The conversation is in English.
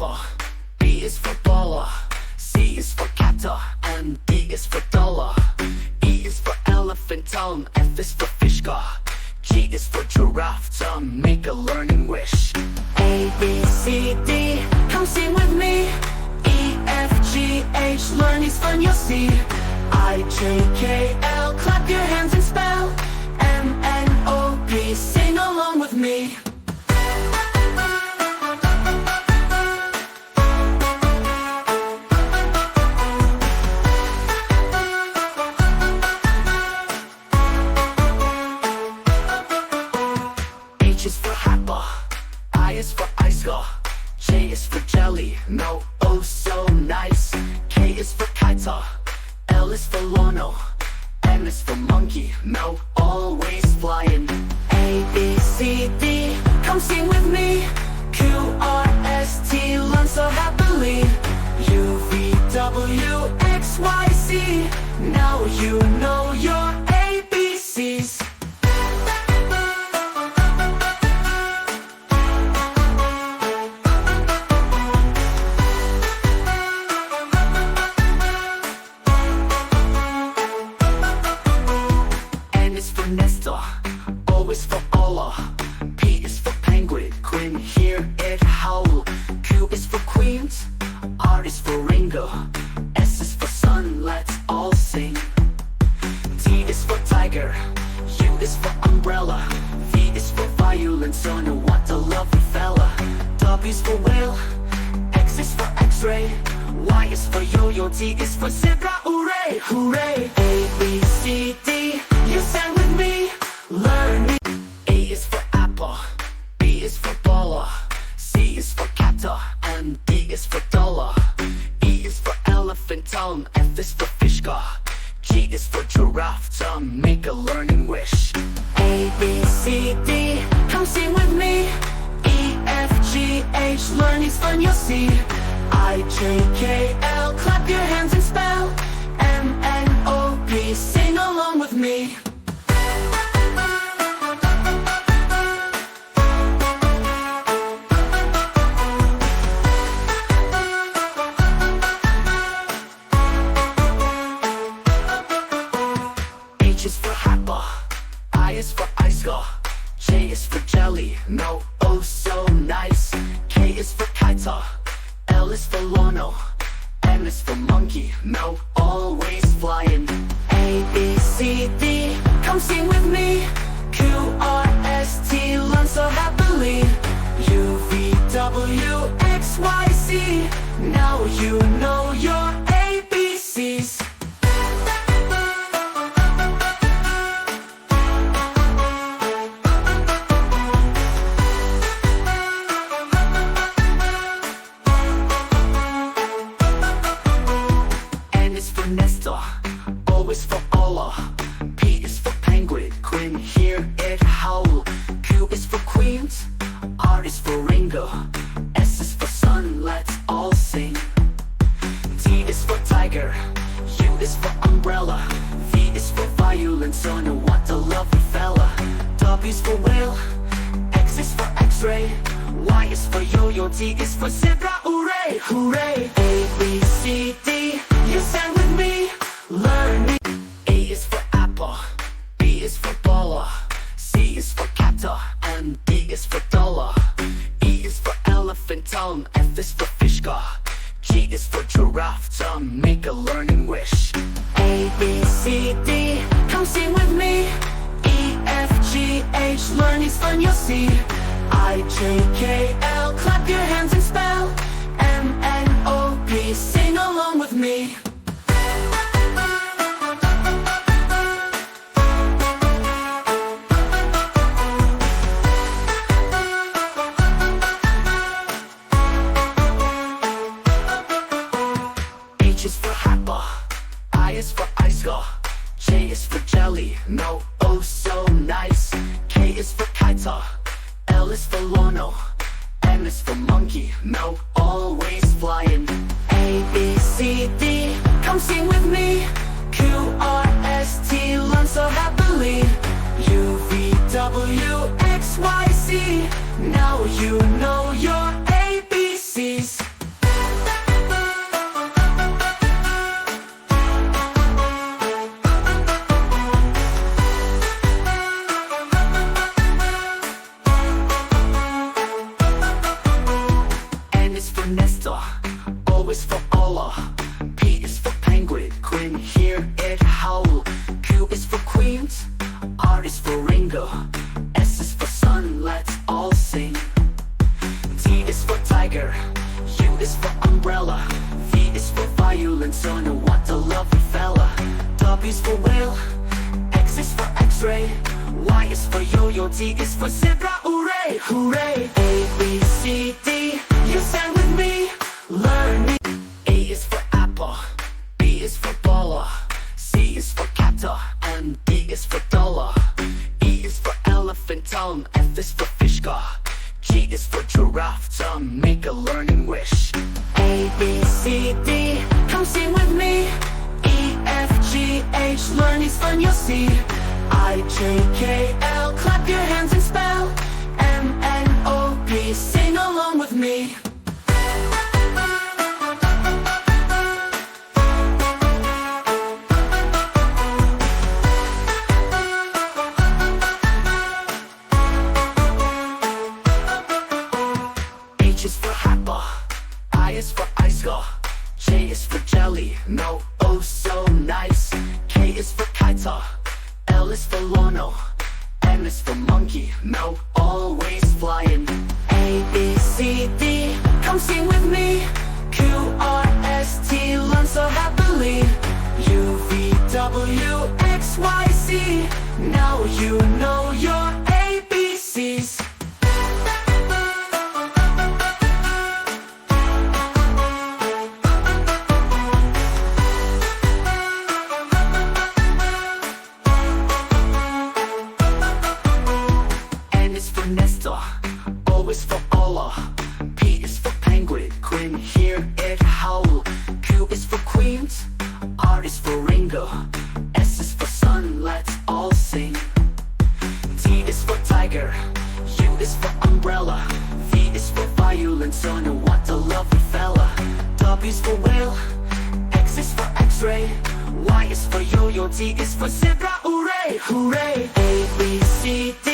apple, B is for baller, C is for captor, and D is for dollar. E is for elephant tongue, F is for fish car, G is for giraffe to make a learning wish. A, B, C, D, come sing with me. E, F, G, H, learning's fun you'll see. I, J, K, L, clap your hands and spell. M, N, O, P, sing along with me. H is for apple, I is for icicle, J is for jelly, no, oh so nice. K is for kiter, L is for Lono, M is for monkey, no, always flying. A, B, C, D, come sing with me. Q, R, S, T, learn so happily. U, V, W, X, Y, Z, now you know your ABCs. Nestor, O is for Allah, P is for penguin, Quinn, hear it howl. Q is for queens, R is for Ringo, S is for sun, let's all sing. T is for tiger, U is for umbrella, V is for violin, so know what a lovely fella. W is for whale, X is for x-ray, Y is for yo-yo, T is for zebra, hooray, hooray. A, B, C, D, you sang with me, learn me. A is for apple, B is for baller, C is for captor, and D is for dollar. E is for elephant tongue, F is for fish car, G is for giraffe to make a learning wish. A, B, C, D, come sing with me. E, F, G, H, learning's fun you'll see. I, J, K, L, clap your hands and spell. M, N, O, P, sing along with me. H is for apple, I is for icicle, J is for jelly, no, oh so nice. K is for kiter, L is for Lono, M is for monkey, no, always flying. A, B, C, D, come sing with me. Q, R, S, T, learn so happily. U, V, W, X, Y, Z, now you know your ABCs. Nestor, O is for Allah, P is for penguin, Quinn, hear it howl. Q is for queens, R is for Ringo, S is for sun, let's all sing. T is for tiger, U is for umbrella, V is for violin, so know what a lovely fella. W is for whale, X is for x-ray, Y is for yo-yo, T is for zebra, hooray, hooray. A, B, C, D, you sang with me, learn me. A is for apple, B is for baller, C is for captor, and D is for dollar. E is for elephant tongue, F is for fish car, G is for giraffe to make a learning wish. A, B, C, D, come sing with me. E, F, G, H, learning's fun you'll see. I, J, K, L, clap your hands and spell. M, N, O, P, sing along with me. H is for apple, I is for icicle, J is for jelly, no, oh so nice. K is for kiter, L is for Lono, M is for monkey, no, always flying. A, B, C, D, come sing with me. Q, R, S, T, learn so happily. U, V, W, X, Y, Z, now you know your ABCs. tiger. U is for umbrella. V is for violin, so know what a lovely fella. W is for whale. X is for x-ray. Y is for yo-yo. Z is for zebra. Hooray, hooray. A, B, C, D. You sang with me, learning. A is for apple. B is for baller. C is for captor. And D is for dollar. E is for elephant tongue. F is for fish car. G is for giraffe to make a learning wish. A, B, C, D, come sing with me. E, F, G, H, learning's fun you'll see. I, J, K, L, clap your hands and spell. M, N, O, P, sing along with me. H is for Happa. I is for icicle. J is for jelly, no, oh so nice. K is for kiter. L is for Lono. M is for monkey, no, always flying. A, B, C, D, come sing with me. Q, R, S, T, learn so happily. U, V, W, X, Y, Z, now you know your ABCs. Nestor, O is for Allah. P is for penguin, Quinn, hear it howl. Q is for queens, R is for Ringo. S is for sun, let's all sing. T is for tiger, U is for umbrella. V is for violin, so know what a lovely fella. W is for whale, X is for x-ray. Y is for yo-yo, Z is for zebra, hooray, hooray. A, B, C, D.